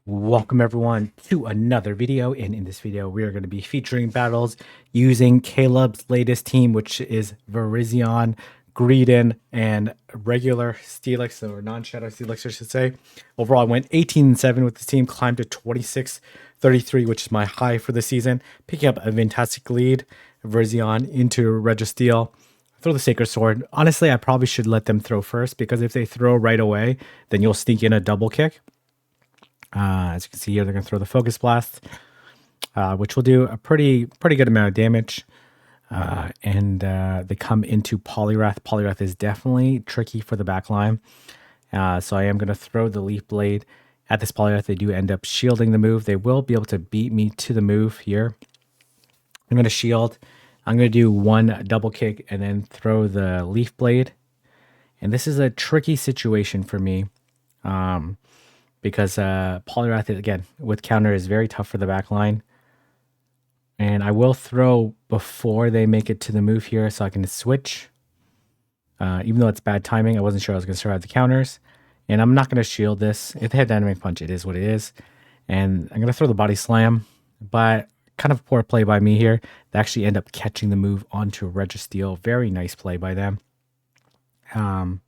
Welcome everyone to another video, and in this video we are going to be featuring battles using Caleb's latest team, which is Virizion, Greedon, and regular Steelix, or non-shadow Steelix I should say. Overall I went 18-7 with this team, climbed to 26-33, which is my high for the season, picking up a fantastic lead. Virizion into Registeel. Throw the Sacred Sword. Honestly, I probably should let them throw first, because if they throw right away, then you'll sneak in a double kick. As you can see here, they're going to throw the Focus Blast, which will do a pretty good amount of damage. And they come into Poliwrath. Poliwrath is definitely tricky for the back line. So I am going to throw the Leaf Blade at this Poliwrath. They do end up shielding the move. They will be able to beat me to the move here. I'm going to shield. I'm going to do one double kick and then throw the Leaf Blade. And this is a tricky situation for me. Because Poliwrath, again, with counter is very tough for the back line. And I will throw before they make it to the move here so I can switch. Even though it's bad timing, I wasn't sure I was going to survive the counters. And I'm not going to shield this. If they had Dynamic Punch, it is what it is. And I'm going to throw the Body Slam. But kind of poor play by me here. They actually end up catching the move onto Registeel. Very nice play by them. And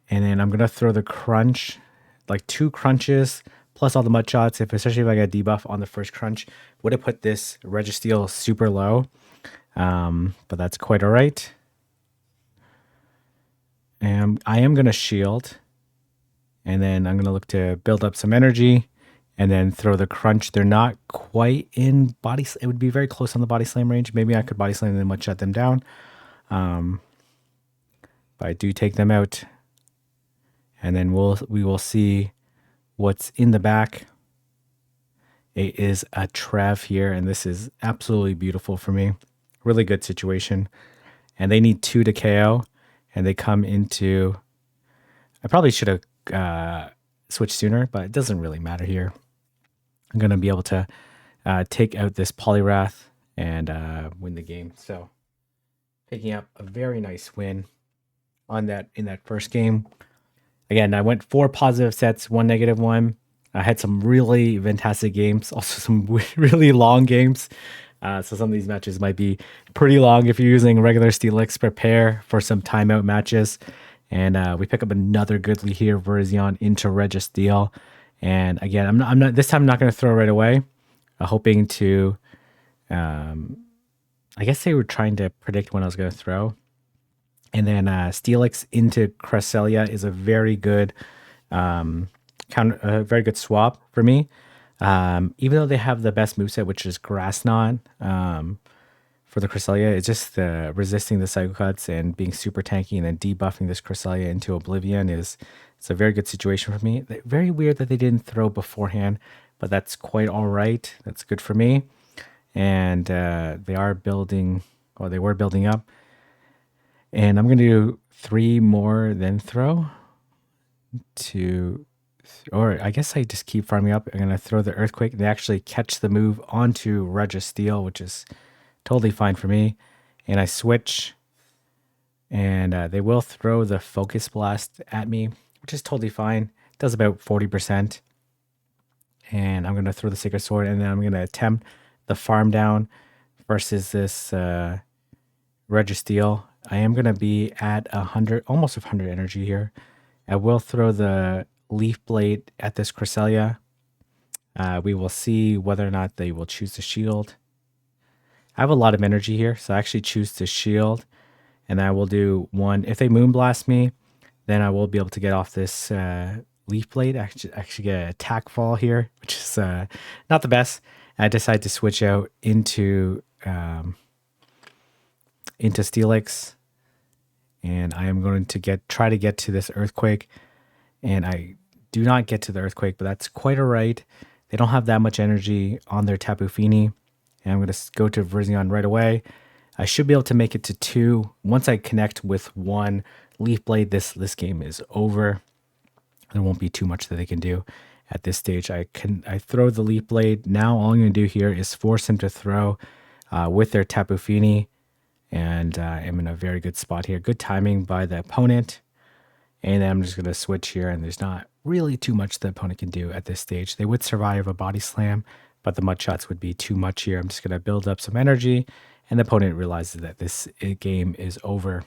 then I'm going to throw the Crunch. Like 2 crunches plus all the mud shots, especially if I get a debuff on the first crunch, would have put this Registeel super low. But that's quite all right. And I am going to shield. And then I'm going to look to build up some energy. And then throw the crunch. They're not quite in body slam. It would be very close on the body slam range. Maybe I could body slam them and mud shut them down. But I do take them out. And then we will see what's in the back. It is a Trev here, and this is absolutely beautiful for me. Really good situation. And they need 2 to KO, and they come into... I probably should have switched sooner, but it doesn't really matter here. I'm going to be able to take out this Poliwrath and win the game. So picking up a very nice win on that in that first game. Again, I went 4 positive sets, 1 negative one. I had some really fantastic games, also some really long games. So some of these matches might be pretty long if you're using regular Steelix. Prepare for some timeout matches. And we pick up another good lead here, Virizion into Registeel. And again, I'm not this time I'm not going to throw right away. Hoping to, I guess they were trying to predict when I was going to throw. And then Steelix into Cresselia is a very good very good swap for me. Even though they have the best moveset, which is Grass Knot for the Cresselia, it's just resisting the Psycho Cuts and being super tanky and then debuffing this Cresselia into Oblivion it's a very good situation for me. Very weird that they didn't throw beforehand, but that's quite all right. That's good for me. And they are building, or they were building up. And I'm going to do 3 more, then throw. Or I guess I just keep farming up. I'm going to throw the Earthquake. They actually catch the move onto Registeel, which is totally fine for me. And I switch. And they will throw the Focus Blast at me, which is totally fine. It does about 40%. And I'm going to throw the Sacred Sword. And then I'm going to attempt the farm down versus this Registeel. I am going to be at 100, almost 100 energy here. I will throw the Leaf Blade at this Cresselia. We will see whether or not they will choose to shield. I have a lot of energy here, so I actually choose to shield. And I will do 1. If they Moonblast me, then I will be able to get off this Leaf Blade. I actually get an attack fall here, which is not the best. I decide to switch out into Steelix, and I am going to try to get to this Earthquake, and I do not get to the Earthquake, but that's quite all right. They don't have that much energy on their Tapu Fini, and I'm going to go to Virizion right away. I should be able to make it to 2. Once I connect with 1 Leaf Blade, this game is over. There won't be too much that they can do at this stage. I throw the Leaf Blade. Now all I'm going to do here is force them to throw with their Tapu Fini. And I'm in a very good spot here. Good timing by the opponent. And then I'm just going to switch here, and there's not really too much the opponent can do at this stage. They would survive a body slam, but the mud shots would be too much here. I'm just going to build up some energy, and the opponent realizes that this game is over.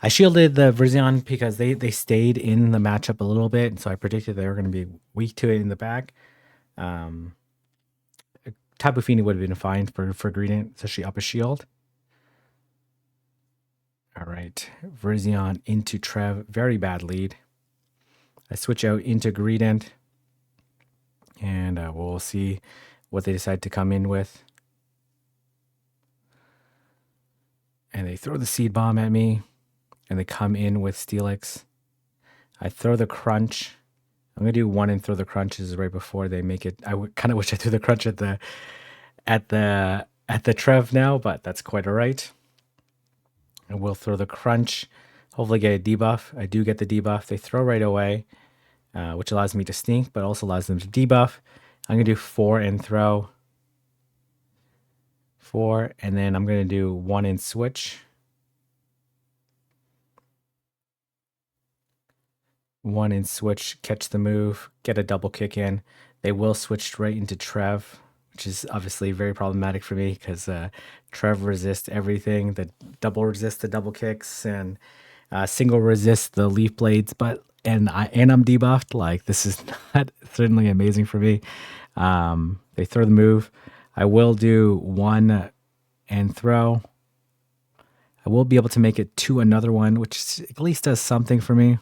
I shielded the Verzion because they stayed in the matchup a little bit, and so I predicted they were going to be weak to it in the back. Tapu Fini would have been fine for Greedent, especially up a shield. All right, Verzion into Trev, very bad lead. I switch out into Greedent, and we'll see what they decide to come in with. And they throw the Seed Bomb at me, and they come in with Steelix. I throw the Crunch. I'm gonna do one and throw the Crunch. This is right before they make it. I kind of wish I threw the Crunch at the Trev now, but that's quite all right. And we'll throw the Crunch. Hopefully get a debuff. I do get the debuff. They throw right away, which allows me to sneak, but also allows them to debuff. I'm gonna do 4 and throw. 4, and then I'm gonna do 1 and switch. 1 and switch, catch the move, get a double kick in. They will switch straight into Trev, which is obviously very problematic for me because Trev resists everything. The double resist the double kicks, and single resist the leaf blades. But I'm debuffed. Like, this is not certainly amazing for me. They throw the move. I will do 1 and throw. I will be able to make it to another one, which at least does something for me.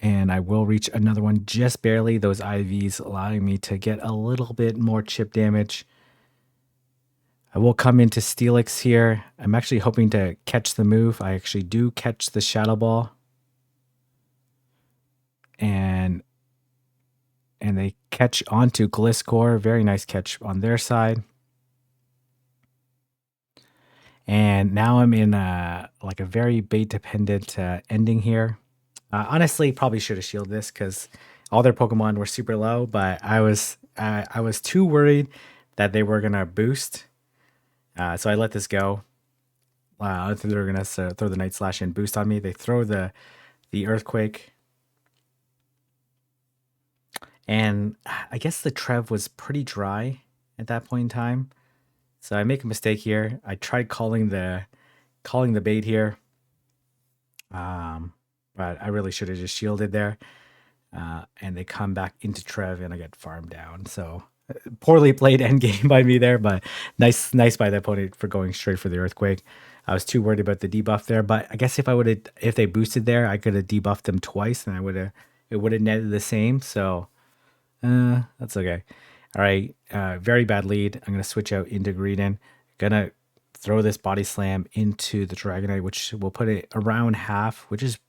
And I will reach another one just barely. Those IVs allowing me to get a little bit more chip damage. I will come into Steelix here. I'm actually hoping to catch the move. I actually do catch the Shadow Ball. And they catch onto Gliscor. Very nice catch on their side. And now I'm in like a very bait dependent ending here. Honestly, probably should have shielded this because all their Pokemon were super low, but I was too worried that they were gonna boost, so I let this go. I think they were gonna throw the Night Slash and boost on me. They throw the Earthquake, and I guess the Trev was pretty dry at that point in time, so I make a mistake here. I tried calling the bait here. But I really should have just shielded there. And they come back into Trev, and I get farmed down. So poorly played endgame by me there, but nice by the opponent for going straight for the Earthquake. I was too worried about the debuff there, but I guess if they boosted there, I could have debuffed them twice, and it would have netted the same. So that's okay. All right, very bad lead. I'm gonna switch out into Greedent. Gonna throw this Body Slam into the Dragonite, which will put it around half, which is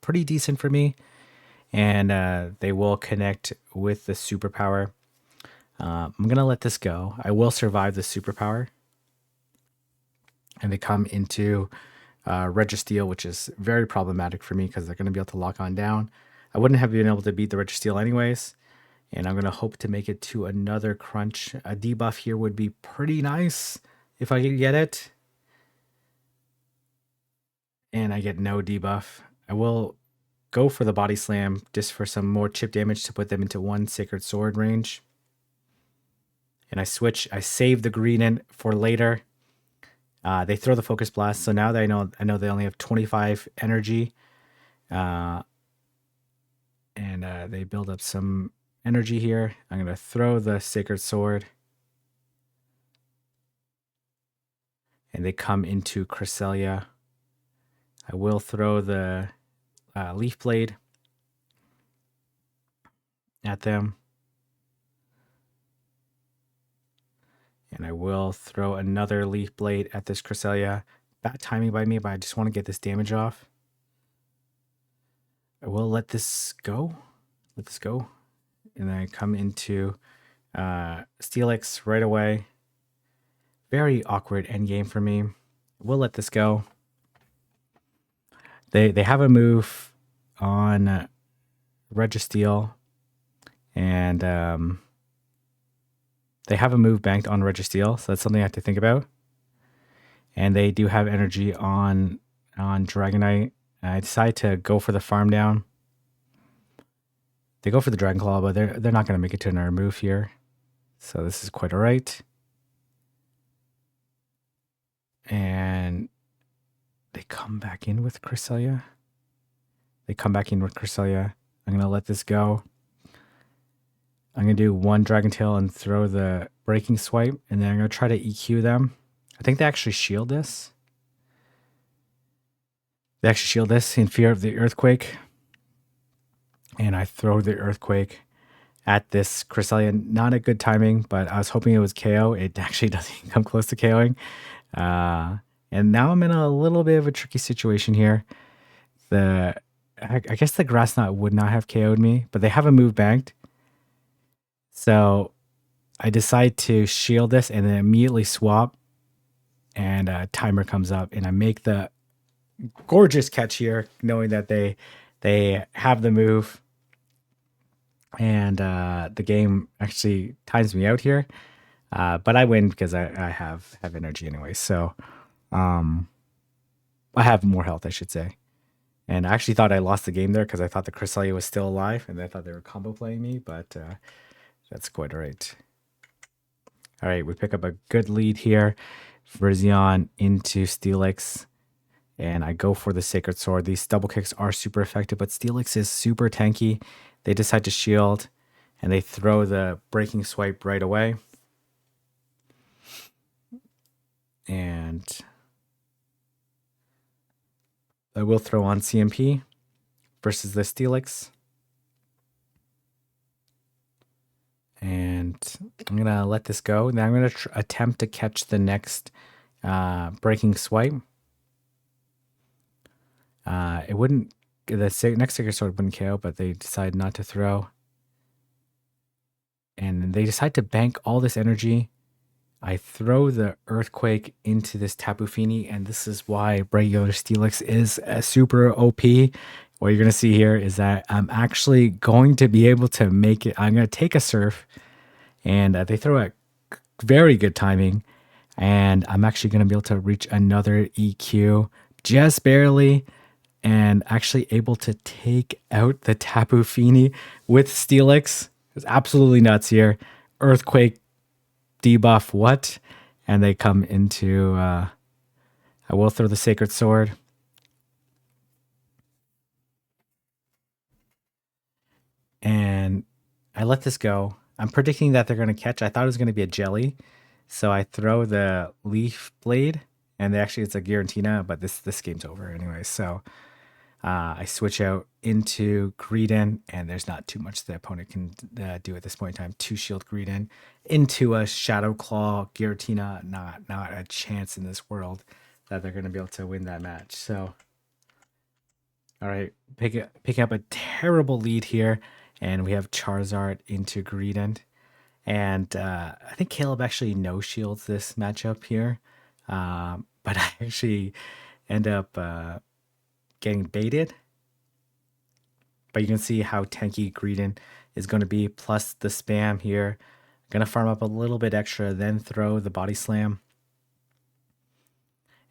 pretty decent for me. And they will connect with the Superpower. I'm gonna let this go. I will survive the Superpower. And they come into Registeel, which is very problematic for me because they're gonna be able to lock on down. I wouldn't have been able to beat the Registeel anyways. And I'm gonna hope to make it to another Crunch. A debuff here would be pretty nice if I could get it. And I get no debuff. I will go for the Body Slam just for some more chip damage to put them into 1 Sacred Sword range. And I switch. I save the Greedent for later. They throw the Focus Blast, so now that I know they only have 25 energy. And they build up some energy here. I'm going to throw the Sacred Sword. And they come into Cresselia. I will throw the Leaf Blade at them. And I will throw another Leaf Blade at this Cresselia. Bad timing by me, but I just want to get this damage off. I will let this go. And then I come into Steelix right away. Very awkward endgame for me. We'll let this go. They have a move on Registeel, and they have a move banked on Registeel, so that's something I have to think about. and they do have energy on Dragonite. I decide to go for the farm down. They go for the Dragon Claw, but they're not going to make it to another move here. So this is quite alright. And they come back in with Cresselia. I'm going to let this go. I'm going to do one Dragon Tail and throw the Breaking Swipe, and then I'm going to try to EQ them. I think they actually shield this. They actually shield this in fear of the Earthquake. And I throw the Earthquake at this Cresselia. Not a good timing, but I was hoping it was KO. It actually doesn't come close to KOing. And now I'm in a little bit of a tricky situation here. I guess the Grass Knot would not have KO'd me, but they have a move banked. So I decide to shield this and then immediately swap. And a timer comes up, and I make the gorgeous catch here, knowing that they have the move. And the game actually times me out here. But I win because I have energy anyway. So I have more health, I should say. And I actually thought I lost the game there because I thought the Cresselia was still alive, and I thought they were combo playing me, but that's quite all right. All right, we pick up a good lead here. Verzion into Steelix, and I go for the Sacred Sword. These double kicks are super effective, but Steelix is super tanky. They decide to shield, and they throw the Breaking Swipe right away. And I will throw on CMP versus the Steelix. And I'm going to let this go. Now I'm going to attempt to catch the next Breaking Swipe. It wouldn't, the next Sacred Sword wouldn't KO, but they decide not to throw. And they decide to bank all this energy. I throw the Earthquake into this Tapu Fini, and this is why regular Steelix is a super OP. What you're going to see here is that I'm actually going to be able to make it. I'm going to take a Surf, and they throw a very good timing, and I'm actually going to be able to reach another EQ just barely, and actually able to take out the Tapu Fini with Steelix. It's absolutely nuts here. Earthquake debuff, what? And they come into, I will throw the Sacred Sword. And I let this go. I'm predicting that they're going to catch. I thought it was going to be a Jelly. So I throw the Leaf Blade, and actually it's a Giratina, but this game's over anyway. So I switch out into Greedent, and there's not too much the opponent can do at this point in time. 2 shield Greedent into a Shadow Claw Giratina. Not a chance in this world that they're going to be able to win that match. So, all right, picking up a terrible lead here, and we have Charizard into Greedent. And I think Caleb actually no shields this matchup here, but I actually end up getting baited. But you can see how tanky Greedent is going to be, plus the spam here. Going to farm up a little bit extra, then throw the Body Slam.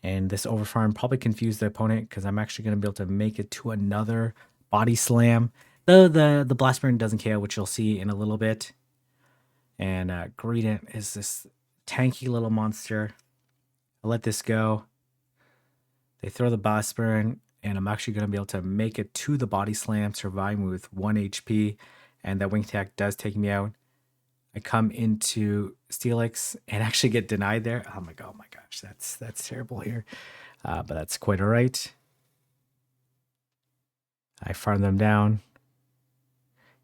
And this overfarm probably confused the opponent because I'm actually going to be able to make it to another Body Slam. The Blast Burn doesn't KO, which you'll see in a little bit. And Greedent is this tanky little monster. I let this go. They throw the Blast Burn, and I'm actually going to be able to make it to the Body Slam, surviving with 1 HP, and that Wing Attack does take me out. I come into Steelix and actually get denied there. Oh my gosh, that's terrible here, but that's quite all right. I farm them down,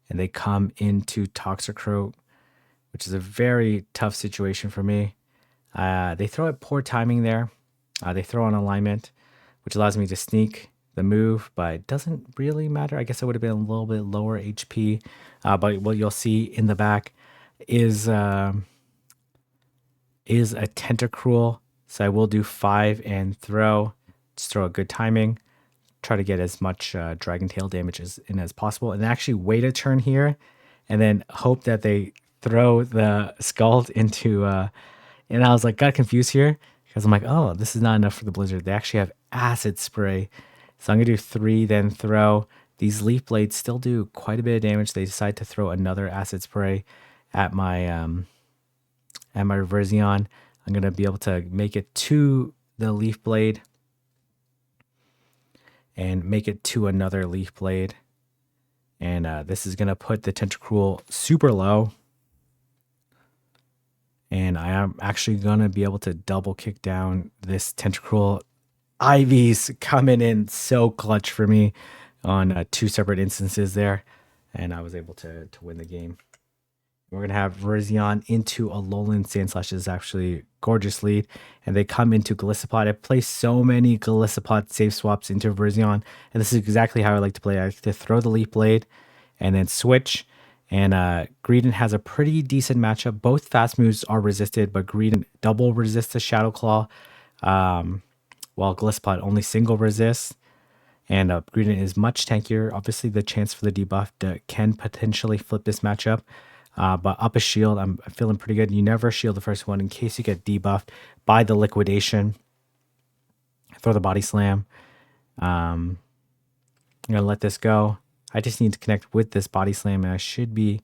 and they come into Toxicroak, which is a very tough situation for me. They throw at poor timing there. They throw on alignment, which allows me to sneak the move, but it doesn't really matter. I guess I would have been a little bit lower HP, but what you'll see in the back is a Tentacruel. So I will do 5 and throw. Just throw a good timing. Try to get as much Dragon Tail damage as possible, and actually wait a turn here, and then hope that they throw the Scald into. And I was like, got confused here Because I'm like, oh, this is not enough for the Blizzard. They actually have Acid Spray. So I'm going to do 3, then throw. These Leaf Blades still do quite a bit of damage. They decide to throw another Acid Spray at my Reversion. I'm going to be able to make it to the Leaf Blade and make it to another Leaf Blade. And this is going to put the Tentacruel super low. And I am actually going to be able to double kick down this Tentacruel. Ivy's coming in so clutch for me on 2 separate instances there. And I was able to win the game. We're going to have Verzion into a Alolan Sandslash. Is actually gorgeous lead. And they come into Golisopod. I play so many Golisopod save swaps into Verzion. And this is exactly how I like to play. I like to throw the Leaf Blade and then switch. And Greedent has a pretty decent matchup. Both fast moves are resisted, but Greedent double resists the Shadow Claw, while Golisopod only single resists. And Greedent is much tankier. Obviously, the chance for the debuff can potentially flip this matchup. But up a shield, I'm feeling pretty good. You never shield the first one in case you get debuffed by the liquidation. Throw the body slam. I'm going to let this go. I just need to connect with this body slam and I should be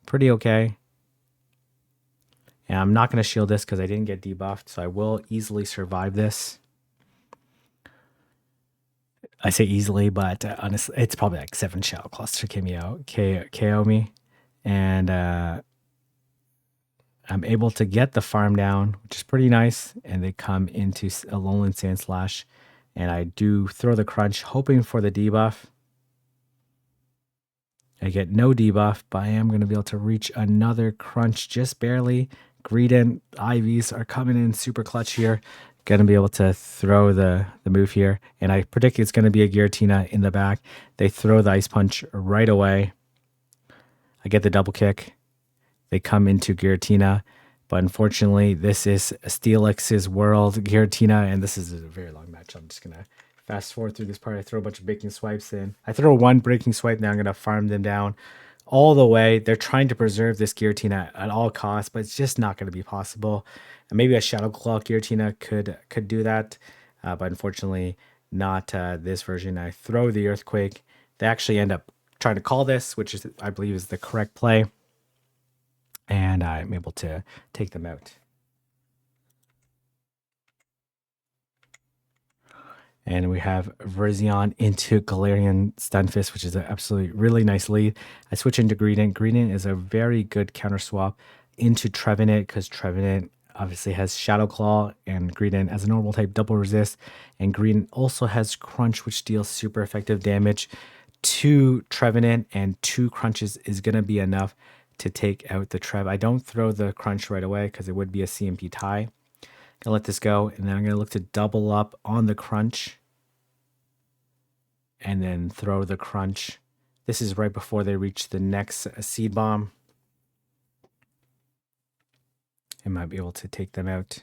pretty okay. And I'm not going to shield this because I didn't get debuffed. So I will easily survive this. I say easily, but honestly, it's probably like 7 Shadow Claws to KO me. And I'm able to get the farm down, which is pretty nice. And they come into Alolan Sandslash. And I do throw the crunch, hoping for the debuff. I get no debuff, but I am going to be able to reach another crunch just barely. Greedent, Ivies are coming in super clutch here. Going to be able to throw the move here. And I predict it's going to be a Giratina in the back. They throw the Ice Punch right away. I get the double kick. They come into Giratina. But unfortunately, this is Steelix's world, Giratina, and this is a very long match. I'm just going to fast forward through this part. I throw a bunch of breaking swipes in. I throw 1 breaking swipe. Now I'm going to farm them down all the way. They're trying to preserve this Giratina at all costs, but it's just not going to be possible. And maybe a Shadow Claw Giratina could do that, but unfortunately not this version. I throw the Earthquake. They actually end up trying to call this, which is, I believe, is the correct play. And I'm able to take them out. And we have Verzion into Galarian Stunfisk, which is an absolutely really nice lead. I switch into Greedent. Greedent is a very good counter swap into Trevenant because Trevenant obviously has Shadow Claw and Greedent as a normal type double resist. And Greedent also has Crunch, which deals super effective damage to Trevenant, and 2 crunches is going to be enough to take out the Trev. I don't throw the crunch right away because it would be a CMP tie. Gonna let this go, and then I'm gonna look to double up on the crunch and then throw the crunch. This is right before they reach the next seed bomb. I might be able to take them out.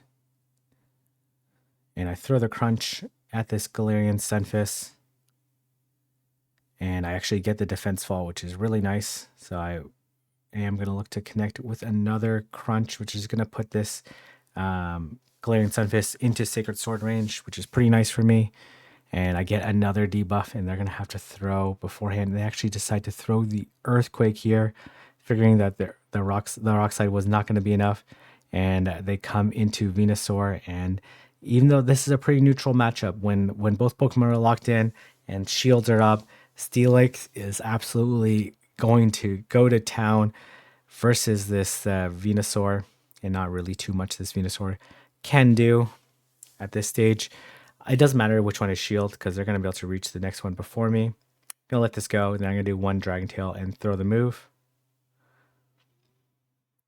And I throw the crunch at this Galarian Stunfisk. And I actually get the defense fall, which is really nice. So I am going to look to connect with another crunch, which is going to put this Galarian Stunfisk into Sacred Sword range, which is pretty nice for me. And I get another debuff, and they're going to have to throw beforehand. They actually decide to throw the Earthquake here, figuring that the rock side was not going to be enough. And they come into Venusaur, and even though this is a pretty neutral matchup, when both Pokemon are locked in and shields are up, Steelix is absolutely going to go to town versus this Venusaur, and not really too much this Venusaur can do at this stage. It doesn't matter which one is shield because they're going to be able to reach the next one before me. I'm going to let this go, and then I'm going to do 1 Dragon Tail and throw the move.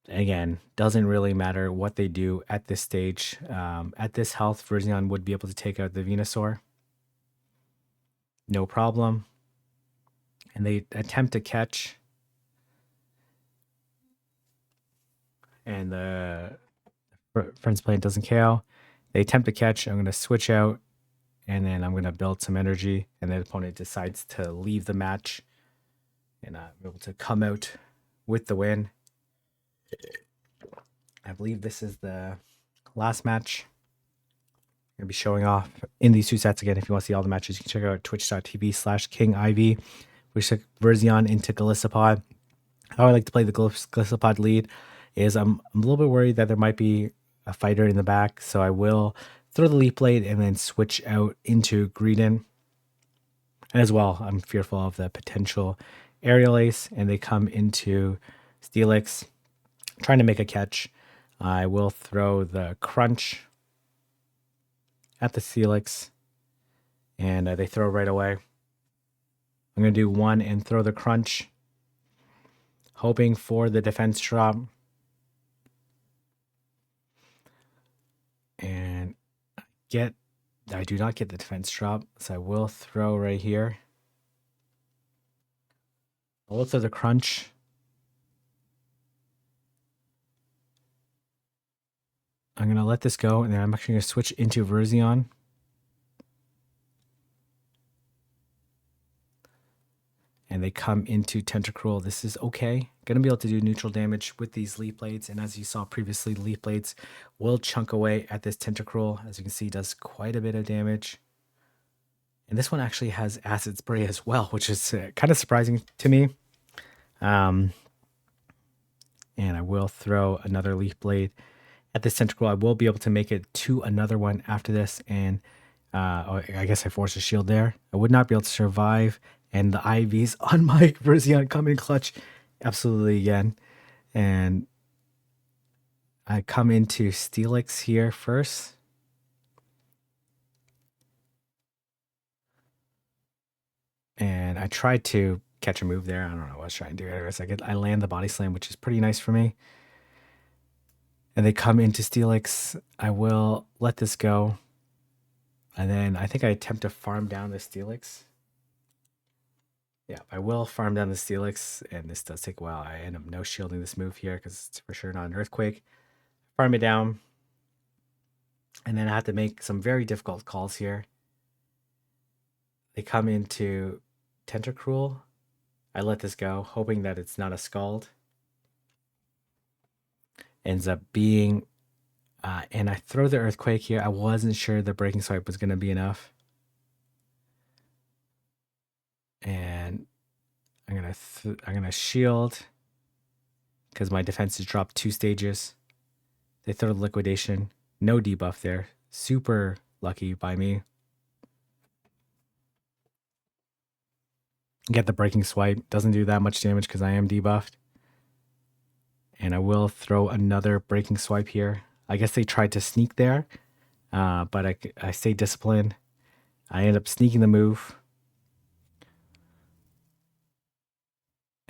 Again, doesn't really matter what they do at this stage. At this health, Verzion would be able to take out the Venusaur. No problem. And they attempt to catch. And the Friend's Plant doesn't KO. They attempt to catch. I'm going to switch out. And then I'm going to build some energy. And the opponent decides to leave the match. And I'm able to come out with the win. I believe this is the last match. going to be showing off in these two sets again. If you want to see all the matches, you can check out twitch.tv/KingIV. We took Verzion into Gliscopod. How I like to play the Gliscopod lead is I'm a little bit worried that there might be a fighter in the back, so I will throw the Leaf Blade and then switch out into Greedent. And as well, I'm fearful of the potential Aerial Ace, and they come into Steelix, trying to make a catch. I will throw the Crunch at the Steelix, and they throw right away. I'm going to do one and throw the Crunch, hoping for the defense drop. And I do not get the defense drop, so I will throw right here. I will throw the Crunch. I'm going to let this go, and then I'm actually going to switch into Verzion. And they come into Tentacruel. This is okay. Going to be able to do neutral damage with these Leaf Blades. And as you saw previously, Leaf Blades will chunk away at this Tentacruel. As you can see, it does quite a bit of damage. And this one actually has Acid Spray as well, which is kind of surprising to me. And I will throw another Leaf Blade at this Tentacruel. I will be able to make it to another one after this. And I guess I forced a shield there. I would not be able to survive. And the IVs on my Verzion come in clutch absolutely again. And I come into Steelix here first. And I tried to catch a move there. I don't know what I was trying to do. I land the Body Slam, which is pretty nice for me. And they come into Steelix. I will let this go. And then I think I attempt to farm down the Steelix. Yeah, I will farm down the Steelix, and this does take a while. I end up no shielding this move here because it's for sure not an Earthquake. Farm it down. And then I have to make some very difficult calls here. They come into Tentacruel. I let this go, hoping that it's not a Scald. Ends up being... and I throw the Earthquake here. I wasn't sure the Breaking Swipe was going to be enough. And I'm gonna shield because my defense has dropped 2 stages. They throw the Liquidation. No debuff there. Super lucky by me. Get the Breaking Swipe. Doesn't do that much damage because I am debuffed. And I will throw another Breaking Swipe here. I guess they tried to sneak there, but I stayed disciplined. I end up sneaking the move.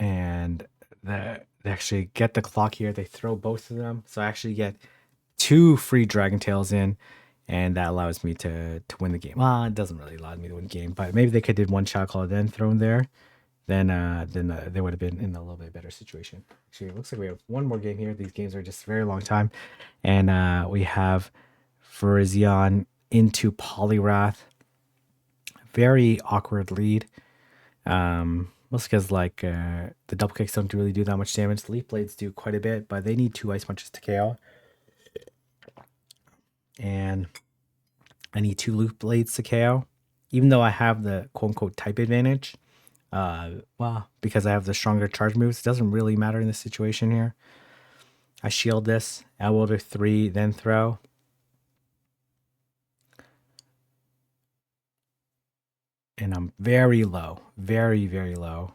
And they actually get the clock here. They throw both of them. So I actually get 2 free Dragon Tails in, and that allows me to win the game. Well, it doesn't really allow me to win the game, but maybe they could did one Shadow Claw then thrown there. Then they would have been in a little bit better situation. Actually, it looks like we have one more game here. These games are just a very long time. And we have Verzion into Poliwrath. Very awkward lead. Mostly because the double kicks don't really do that much damage. The Leaf Blades do quite a bit, but they need 2 Ice Punches to KO. And I need 2 Leaf Blades to KO. Even though I have the quote-unquote type advantage. Well, because I have the stronger charge moves, it doesn't really matter in this situation here. I shield this, elbow to 3, then throw. And I'm very low, very, very low.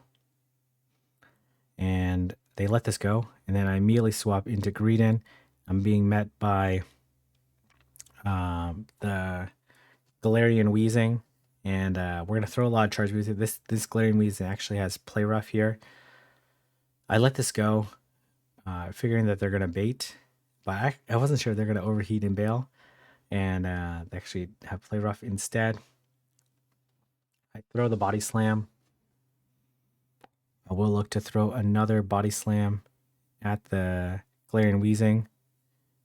And they let this go. And then I immediately swap into Greedent. I'm being met by the Galarian Wheezing. And we're going to throw a lot of charge moves. This Galarian Wheezing actually has Play Rough here. I let this go, figuring that they're going to bait. But I wasn't sure they're going to overheat and bail. And they actually have Play Rough instead. I throw the Body Slam. I will look to throw another Body Slam at the Galarian Wheezing.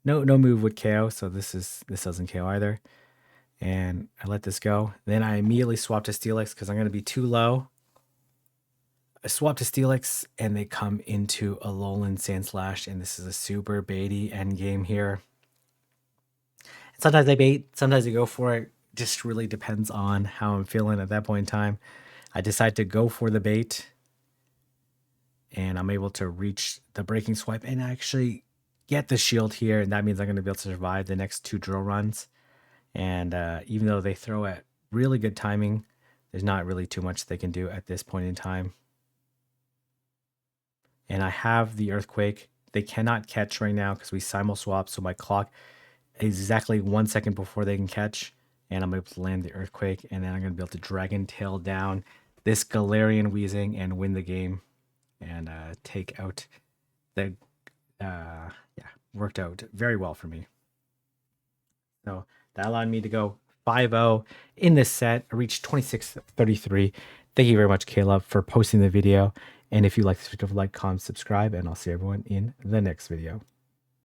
No move would KO, so this doesn't KO either. And I let this go. Then I immediately swap to Steelix because I'm going to be too low. I swap to Steelix, and they come into Alolan Sandslash, and this is a super baity endgame here. Sometimes I bait, sometimes I go for it. Just really depends on how I'm feeling at that point in time. I decide to go for the bait, and I'm able to reach the breaking swipe and actually get the shield here. And that means I'm going to be able to survive the next 2 drill runs. And even though they throw at really good timing, there's not really too much they can do at this point in time. And I have the earthquake. They cannot catch right now because we simul swap. So my clock is exactly 1 second before they can catch. And I'm able to land the earthquake. And then I'm going to be able to dragon tail down this Galarian Weezing and win the game. And take out the, yeah, worked out very well for me. So that allowed me to go 5-0 in this set. I reached 26-33. Thank you very much, Caleb, for posting the video. And if you like this video, like, comment, subscribe, and I'll see everyone in the next video.